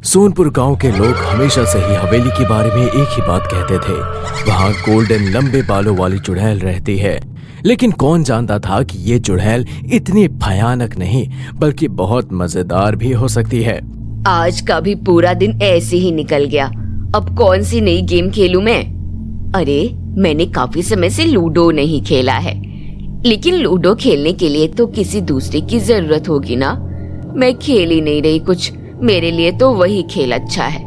सोनपुर गांव के लोग हमेशा से ही हवेली के बारे में एक ही बात कहते थे। वहां गोल्डन लंबे बालों वाली चुड़ैल रहती है। लेकिन कौन जानता था कि ये चुड़ैल इतनी भयानक नहीं बल्कि बहुत मजेदार भी हो सकती है। आज का भी पूरा दिन ऐसे ही निकल गया। अब कौन सी नई गेम खेलूं मैं? अरे मैंने काफी समय से लूडो नहीं खेला है, लेकिन लूडो खेलने के लिए तो किसी दूसरे की जरूरत होगी ना। मैं खेल ही नहीं रही कुछ, मेरे लिए तो वही खेल अच्छा है।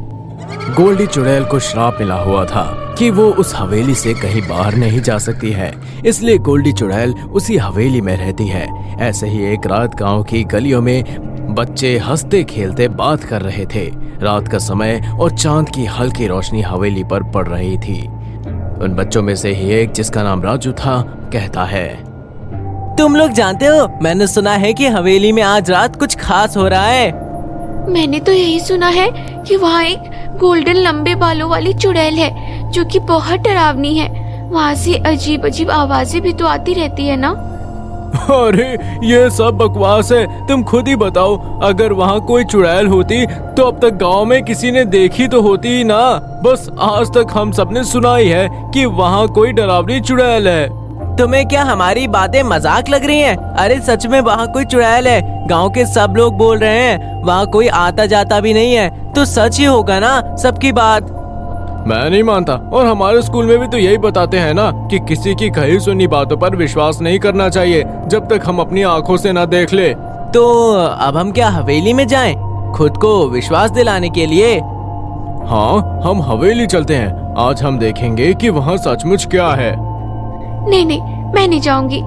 गोल्डी चुड़ैल को श्राप मिला हुआ था कि वो उस हवेली से कहीं बाहर नहीं जा सकती है, इसलिए गोल्डी चुड़ैल उसी हवेली में रहती है। ऐसे ही एक रात गांव की गलियों में बच्चे हंसते खेलते बात कर रहे थे। रात का समय और चांद की हल्की रोशनी हवेली पर पड़ रही थी। उन बच्चों में से ही एक, जिसका नाम राजू था, कहता है, तुम लोग जानते हो, मैंने सुना है कि हवेली में आज रात कुछ खास हो रहा है। मैंने तो यही सुना है कि वहाँ एक गोल्डन लंबे बालों वाली चुड़ैल है जो कि बहुत डरावनी है। वहाँ से अजीब अजीब आवाजें भी तो आती रहती है ना। अरे ये सब बकवास है, तुम खुद ही बताओ। अगर वहाँ कोई चुड़ैल होती तो अब तक गांव में किसी ने देखी तो होती ही ना। बस आज तक हम सबने सुना ही है कि वहाँ कोई डरावनी चुड़ैल है। तुम्हें क्या हमारी बातें मजाक लग रही हैं? अरे सच में वहाँ कोई चुड़ैल है। गांव के सब लोग बोल रहे हैं, वहाँ कोई आता जाता भी नहीं है, तो सच ही होगा ना सबकी बात। मैं नहीं मानता, और हमारे स्कूल में भी तो यही बताते हैं ना कि किसी की कही सुनी बातों पर विश्वास नहीं करना चाहिए जब तक हम अपनी आंखों से न देख ले। तो अब हम क्या हवेली में जाएं? खुद को विश्वास दिलाने के लिए? हाँ, हम हवेली चलते हैं। आज हम देखेंगे कि वहाँ सचमुच क्या है। नहीं नहीं, मैं नहीं जाऊंगी,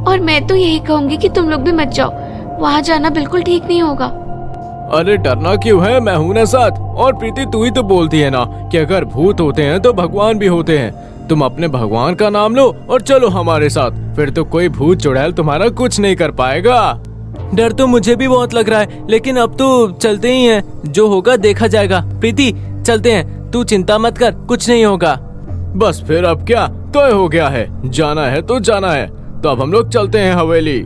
और मैं तो यही कहूंगी कि तुम लोग भी मत जाओ। वहाँ जाना बिल्कुल ठीक नहीं होगा। अरे डरना क्यों है, मैं हूं ना साथ। और प्रीति, तू ही तो बोलती है ना कि अगर भूत होते हैं तो भगवान भी होते हैं। तुम अपने भगवान का नाम लो और चलो हमारे साथ, फिर तो कोई भूत चुड़ैल तुम्हारा कुछ नहीं कर पाएगा। डर तो मुझे भी बहुत लग रहा है, लेकिन अब तो चलते ही हैं, जो होगा देखा जाएगा। प्रीति चलते हैं, तू चिंता मत कर, कुछ नहीं होगा। बस फिर अब क्या, तय हो गया है, जाना है तो जाना है। तो अब हम लोग चलते हैं हवेली।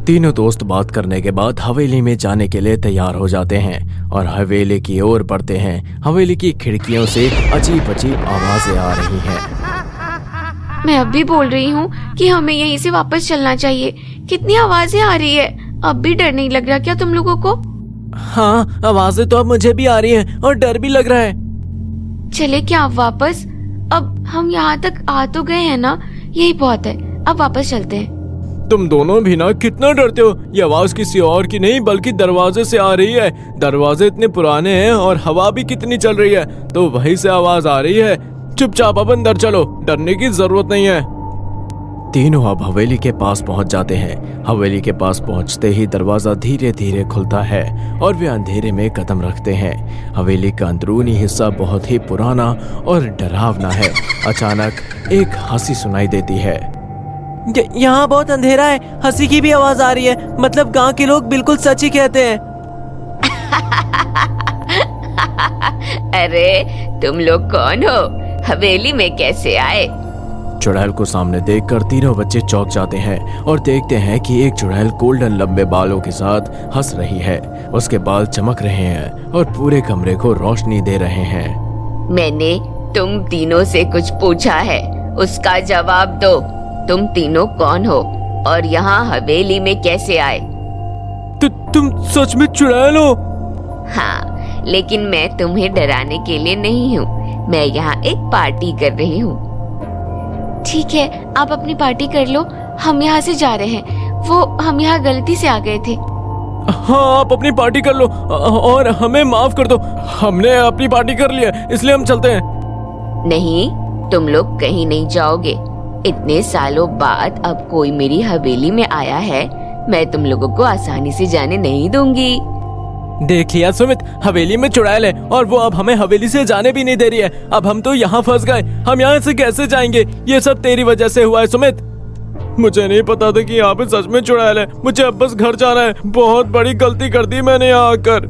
तीनों दोस्त बात करने के बाद हवेली में जाने के लिए तैयार हो जाते हैं और हवेली की ओर बढ़ते हैं। हवेली की खिड़कियों से अजीब अजीब आवाजें आ रही हैं। मैं अब भी बोल रही हूँ कि हमें यहीं से वापस चलना चाहिए। कितनी आवाजें आ रही है, अब भी डर नहीं लग रहा क्या तुम लोगों को? हाँ, आवाजें तो अब मुझे भी आ रही हैं और डर भी लग रहा है। चले क्या अब वापस? अब हम यहाँ तक आ तो गए हैं ना, यही बहुत है, अब वापस चलते हैं। तुम दोनों भी ना कितना डरते हो। ये आवाज किसी और की नहीं बल्कि दरवाजे से आ रही है। दरवाजे इतने पुराने हैं और हवा भी कितनी चल रही है, तो वहीं से आवाज आ रही है। चुपचाप अब अंदर चलो, डरने की जरूरत नहीं है। तीनों अब हवेली के पास पहुंच जाते हैं। हवेली के पास पहुंचते ही दरवाजा धीरे धीरे खुलता है और वे अंधेरे में कदम रखते हैं। हवेली का अंदरूनी हिस्सा बहुत ही पुराना और डरावना है। अचानक एक हंसी सुनाई देती है। यहाँ बहुत अंधेरा है, हंसी की भी आवाज आ रही है, मतलब गांव के लोग बिल्कुल सच ही कहते हैं। अरे तुम लोग कौन हो? हवेली में कैसे आए? चुड़ैल को सामने देखकर तीनों बच्चे चौंक जाते हैं और देखते हैं कि एक चुड़ैल गोल्डन लंबे बालों के साथ हंस रही है। उसके बाल चमक रहे हैं और पूरे कमरे को रोशनी दे रहे हैं। मैंने तुम तीनों से कुछ पूछा है, उसका जवाब दो। तुम तीनों कौन हो और यहाँ हवेली में कैसे आए? तुम सच में चुड़ैल हो? हाँ, लेकिन मैं तुम्हें डराने के लिए नहीं हूँ। मैं यहाँ एक पार्टी कर रही हूँ। ठीक है, आप अपनी पार्टी कर लो, हम यहाँ से जा रहे हैं। हम यहाँ गलती से आ गए थे। हाँ, आप अपनी पार्टी कर लो और हमें माफ कर दो। हमने अपनी पार्टी कर लिया, इसलिए हम चलते हैं। नहीं, तुम लोग कहीं नहीं जाओगे। इतने सालों बाद अब कोई मेरी हवेली में आया है, मैं तुम लोगों को आसानी से जाने नहीं दूंगी। देख लिया सुमित, हवेली में चुड़ैल है और वो अब हमें हवेली से जाने भी नहीं दे रही है। अब हम तो यहाँ फंस गए, हम यहाँ से कैसे जाएंगे? ये सब तेरी वजह से हुआ है सुमित। मुझे नहीं पता था कि यहाँ पे सच में चुड़ैल है। मुझे अब बस घर जाना है। बहुत बड़ी गलती कर दी मैंने यहाँ आकर।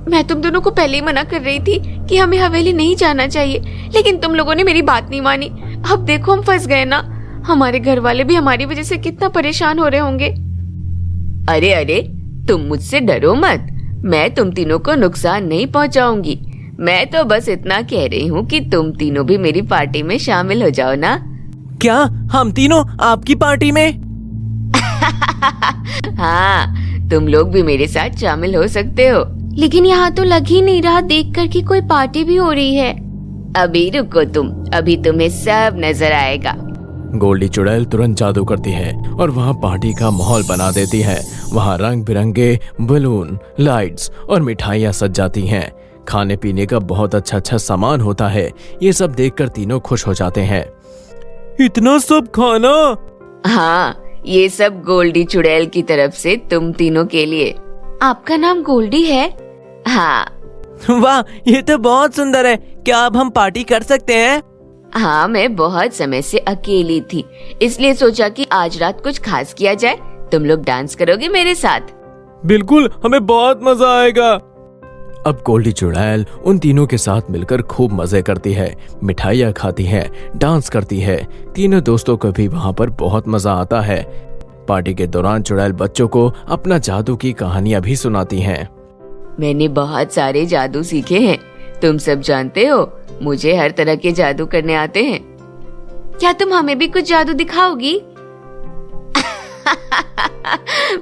मैं तुम दोनों को पहले ही मना कर रही थी कि हमें हवेली नहीं जाना चाहिए, लेकिन तुम लोगों ने मेरी बात नहीं मानी। अब देखो हम फंस गए ना। हमारे घर वाले भी हमारी वजह से कितना परेशान हो रहे होंगे। अरे अरे, तुम मुझसे डरो मत। मैं तुम तीनों को नुकसान नहीं पहुंचाऊंगी। मैं तो बस इतना कह रही हूँ कि तुम तीनों भी मेरी पार्टी में शामिल हो जाओ ना। क्या हम तीनों आपकी पार्टी में? हाँ, तुम लोग भी मेरे साथ शामिल हो सकते हो। लेकिन यहाँ तो लग ही नहीं रहा देखकर कि कोई पार्टी भी हो रही है। अभी रुको तुम, अभी तुम्हें सब नजर आएगा। गोल्डी चुड़ैल तुरंत जादू करती है और वहाँ पार्टी का माहौल बना देती है। वहाँ रंग बिरंगे बलून, लाइट्स और मिठाइयाँ सज जाती हैं। खाने पीने का बहुत अच्छा सामान होता है। ये सब देखकर तीनों खुश हो जाते हैं। इतना सब खाना? हाँ, ये सब गोल्डी चुड़ैल की तरफ से तुम तीनों के लिए। आपका नाम गोल्डी है? हाँ। वाह, ये तो बहुत सुंदर है। क्या अब हम पार्टी कर सकते हैं? हाँ, मैं बहुत समय से अकेली थी, इसलिए सोचा कि आज रात कुछ खास किया जाए। तुम लोग डांस करोगे मेरे साथ? बिल्कुल, हमें बहुत मजा आएगा। अब गोल्डी चुड़ैल उन तीनों के साथ मिलकर खूब मजे करती है, मिठाइयाँ खाती है, डांस करती है। तीनों दोस्तों को भी वहाँ पर बहुत मजा आता है। पार्टी के दौरान चुड़ैल बच्चों को अपना जादू की कहानियाँ भी सुनाती हैं। मैंने बहुत सारे जादू सीखे हैं। तुम सब जानते हो, मुझे हर तरह के जादू करने आते हैं। क्या तुम हमें भी कुछ जादू दिखाओगी?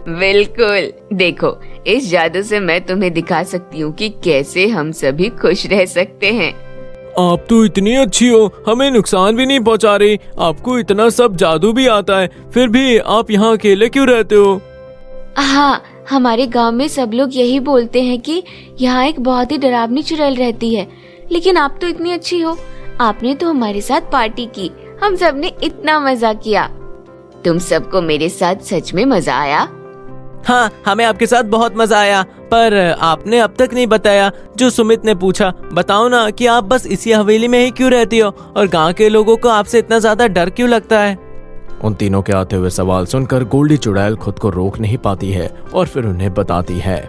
बिल्कुल, देखो, इस जादू से मैं तुम्हें दिखा सकती हूँ कि कैसे हम सभी खुश रह सकते हैं। आप तो इतनी अच्छी हो, हमें नुकसान भी नहीं पहुँचा रही। आपको इतना सब जादू भी आता है, फिर भी आप यहाँ अकेले क्यों रहते हो? हाँ, हमारे गांव में सब लोग यही बोलते हैं कि यहाँ एक बहुत ही डरावनी चुड़ैल रहती है। लेकिन आप तो इतनी अच्छी हो, आपने तो हमारे साथ पार्टी की, हम सब ने इतना मजा किया। तुम सबको मेरे साथ सच में मजा आया? हाँ, हमें आपके साथ बहुत मजा आया। पर आपने अब तक नहीं बताया जो सुमित ने पूछा। बताओ ना कि आप बस इसी हवेली में ही क्यों रहती हो और गांव के लोगों को आपसे इतना ज्यादा डर क्यों लगता है? उन तीनों के आते हुए सवाल सुनकर गोल्डी चुड़ैल खुद को रोक नहीं पाती है और फिर उन्हें बताती है।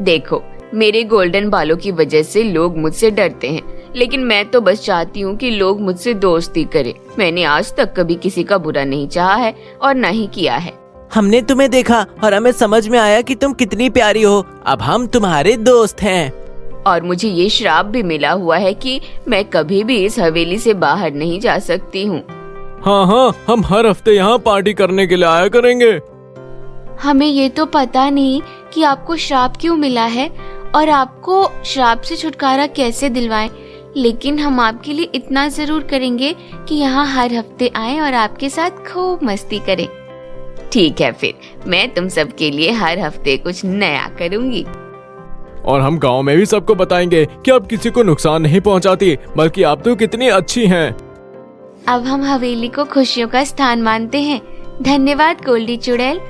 देखो, मेरे गोल्डन बालों की वजह से लोग मुझसे डरते हैं, लेकिन मैं तो बस चाहती हूँ कि लोग मुझसे दोस्ती करें। मैंने आज तक कभी किसी का बुरा नहीं चाहा है और न ही किया है। हमने तुम्हें देखा और हमें समझ में आया कि तुम कितनी प्यारी हो। अब हम तुम्हारे दोस्त हैं। और मुझे ये श्राप भी मिला हुआ है कि मैं कभी भी इस हवेली से बाहर नहीं जा सकती हूँ। हाँ, हम हर हफ्ते यहाँ पार्टी करने के लिए आया करेंगे। हमें ये तो पता नहीं कि आपको श्राप क्यों मिला है और आपको श्राप से छुटकारा कैसे दिलवाएं, लेकिन हम आपके लिए इतना जरूर करेंगे कि यहाँ हर हफ्ते आएं और आपके साथ खूब मस्ती करें। ठीक है, फिर मैं तुम सब के लिए हर हफ्ते कुछ नया करूँगी। और हम गांव में भी सबको बताएंगे कि आप किसी को नुकसान नहीं पहुंचाती, बल्कि आप तो कितनी अच्छी हैं। अब हम हवेली को खुशियों का स्थान मानते हैं। धन्यवाद गोल्डी चुड़ैल।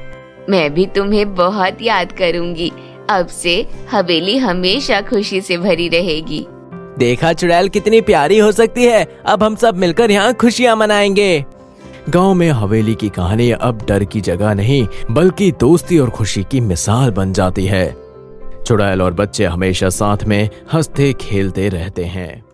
मैं भी तुम्हें बहुत याद करूँगी। अब से हवेली हमेशा खुशी से भरी रहेगी। देखा चुड़ैल कितनी प्यारी हो सकती है। अब हम सब मिलकर यहाँ खुशियाँ मनाएंगे। गांव में हवेली की कहानी अब डर की जगह नहीं, बल्कि दोस्ती और खुशी की मिसाल बन जाती है। चुड़ैल और बच्चे हमेशा साथ में हंसते खेलते रहते हैं।